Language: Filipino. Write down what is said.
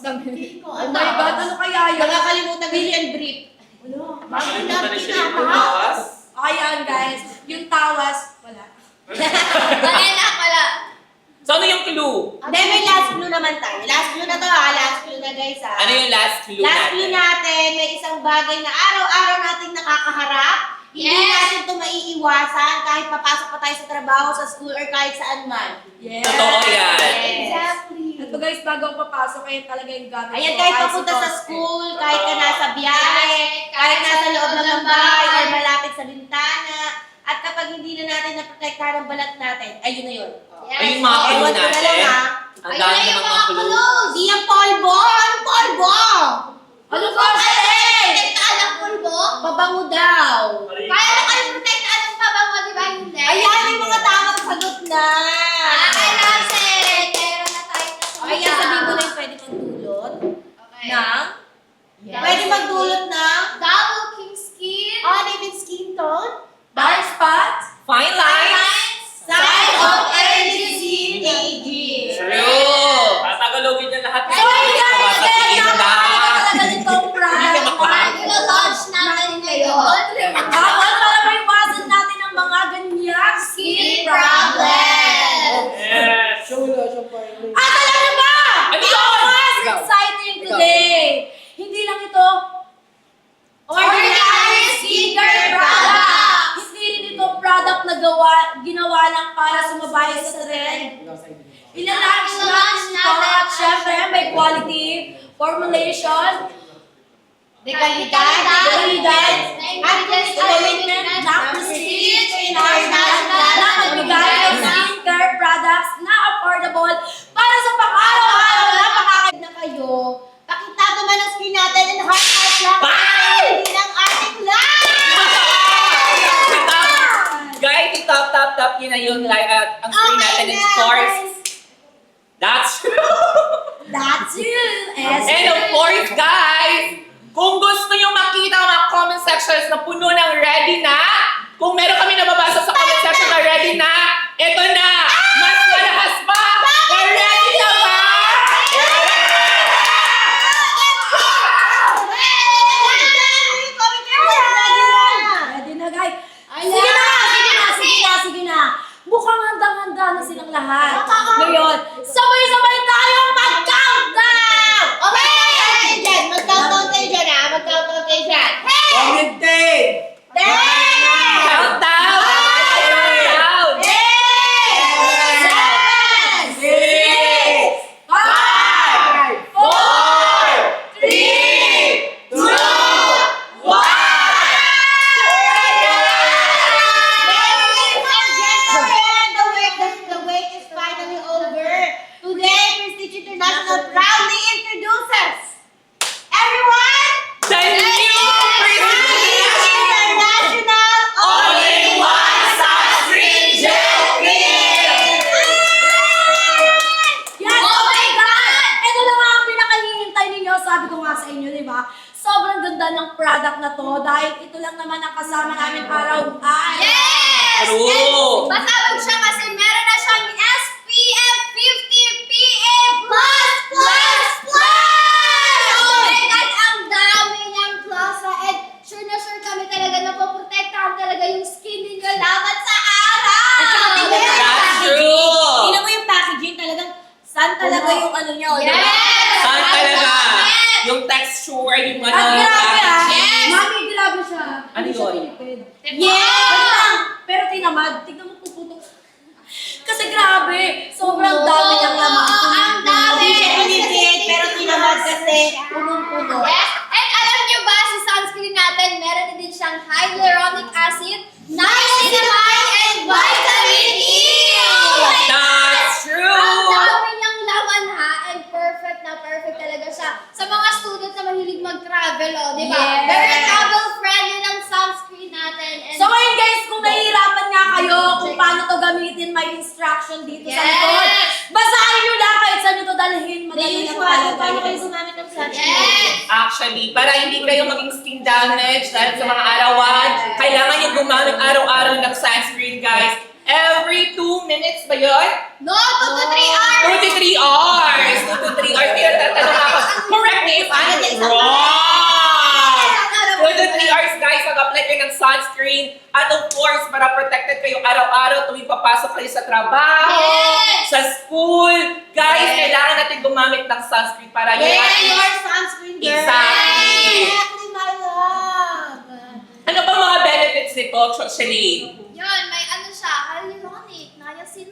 Oh my God, ano kaya yun? Nakakalimutan ko yung brief. Nakalimutan na siya yung tawas. Ayan guys, yung tawas, wala. Wala. So ano yung clue? Hindi, may last clue naman tayo. Last clue na to ha. Last clue na guys ha. Ano yung last clue Last clue natin? natin, may isang bagay na araw-araw nating nakakaharap. Hindi natin ito maiiwasan kahit papasok pa tayo sa trabaho, sa school, or kahit saan man. Yes. Totoo yan. Exactly. Ito guys, bago ako papasok, ayun talaga yung gamit ko. Ayan, kahit papunta sa school, kahit ka nasa biyahe, kahit nasa loob lang ng bahay, or malapit sa bintana, at kapag hindi na natin naprotektahan ang balat natin, ayun na yun. Ayun mga clue Ewan ko na natin. lang ha. Ang dami namang mga clue. Di ang polvo! Ang polvo! Ano ba kasi? Protektahan ang polvo? Pabango daw. Kaya na kayo protektaan ng pabango, di ba? Hindi. Ayan, may mga tamang sagot na. Kailangan meron na tayo na Ayan, sabihin ko na yung pwede magdulot. Okay. Ng? Pwede magdulot ng? Double king skin. Uneven skin tone? Dark spot? Fine lines. Sign of early disease aging. True. Tatagalogin niya lahat. So ayun guys, Basta kaya tingin na. talaga nitong prank. Ilo-launch natin ngayon. Bawal para maiwasan natin ang mga ganyang skin problem. Yes. At alam niyo ba? Ano Ang yun? mas exciting today, hindi lang ito ordinary skincare product. Hindi rin ito product na ginawa lang para sumabay sa trend. Ilalunch natin ito at syempre may quality, formulation, Dekalidad. at commitment na prestige na magbigay ng skincare products na affordable para sa pang-araw-araw na makakita na kayo, pakita naman ang skin natin and heart lang. Hindi lang ating Guys, i-tap yun na yung like, ang screen natin is course. That's true. That's you. And of course, guys, kung gusto nyo makita ang mga comment sections na puno ng ready na, kung meron kami nababasa sa comment section na ready na, ito na! Mas malakas pa! Na ready na ba? Ready na guys. Sige na. Mukhang handang-handa na silang lahat. Ngayon, sabay-sabay tayong mag-countdown! Mag-countdown kayo dyan ha. Mag-countdown kayo dyan. Countdown! Countdown! 5, 4, 3, 2, 1. The wait is finally over. Today, Prestige International proudly introduces everyone. The new Prestige International All-in-One Sunscreen Gel Cream! Yes! Oh my God! Ito na nga ang pinakahihintay ninyo. Sabi ko nga sa inyo, di ba? Sobrang ganda ng product na to dahil ito lang naman ang kasama namin araw-araw. Yes! True! Masabog siya kasi meron na siyang SPF 50 PA++++! Oh my God! Ang dami niyang plus and sure na sure kami talaga na poprotektahan talaga yung skin ninyo laban sa araw! That's true! Tingnan mo yung packaging talagang saan talaga yung ano niya. Yes! Saan talaga? Yes! Yung texture, yung At grabe packaging. Yes! Mami, grabe siya. Ano Hindi siya yun? tinipid. Yeah! Pero tinamad. Tignan mo puputok. Kasi grabe. Sobrang dami niyang laman. Ang dami! Hindi siya pinipid, pero tinamad kasi punong-puno. Yes! And alam niyo ba, si sunscreen natin, meron din siyang hyaluronic acid, niacinamide, and vitamin E! Oh my God! That's true! Ang dami niyang laman ha, and perfect na perfect talaga siya. Sa mga students na mahilig mag-travel, oh, di ba? Yes. Very travel-friendly ng sunscreen natin. And So ngayon guys, kung nahihirapan nga kayo kung paano to gamitin, may instruction dito sa Yes. likod. Basahin nyo na kahit saan nyo to dalhin. The Madali lang usual, paano talaga kayo yun. gumamit ng sunscreen? yes! Actually, para hindi kayo maging skin damage dahil sa mga arawan, kailangan yung gumamit araw-araw ng sunscreen, guys. Every 2 minutes ba yun? No, 2 to 3 hours! 2 to 3 hours! 2 to 3 hours. Kaya tatanong ako, days, Para sa isang wrong! araw. 2 to 3 hours, guys, mag-apply kayo ng sunscreen. At of course, para protected kayo araw-araw tuwing papasok kayo sa trabaho, Yes! sa school. Guys, Yes. kailangan natin gumamit ng sunscreen para yung Wear ating... your sunscreen, girl. Exactly. Exactly, my love. Ano ba mga benefits nito, Shelly? Yun, may